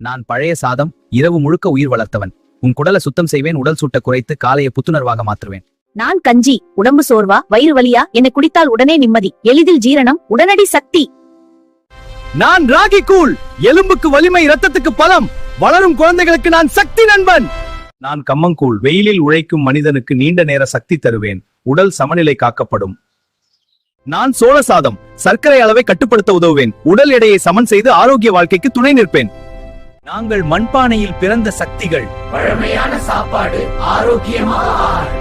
நான் பழைய சாதம், இரவு முழுக்க உயிர் வளர்த்தவன். உன் குடலை சுத்தம் செய்வேன், உடல் சூட்ட குறைத்து காலையை புத்துணர்வாக மாற்றுவேன். நான் கஞ்சி, உடம்பு சோர்வா, வயிறு வலியா, என்னை குடித்தால் உடனே நிம்மதி, எளிதில் ஜீரணம், உடனடி சக்தி. நான் ராகி கூழ், எலும்புக்கு வலிமை, இரத்தத்துக்கு பலம், வளரும் குழந்தைகளுக்கு நான் சக்தி நண்பன். நான் கம்மங்கூழ், வெயிலில் உழைக்கும் மனிதனுக்கு நீண்ட நேர சக்தி தருவேன், உடல் சமநிலை காக்கப்படும். நான் சோழ சாதம், சர்க்கரை அளவை கட்டுப்படுத்த உதவுவேன், உடல் எடையை சமன் செய்து ஆரோக்கிய வாழ்க்கைக்கு துணை நிற்பேன். நாங்கள் மண்பானையில் பிறந்த சக்திகள். பழமையான சாப்பாடு, ஆரோக்கியமாக ஆறு.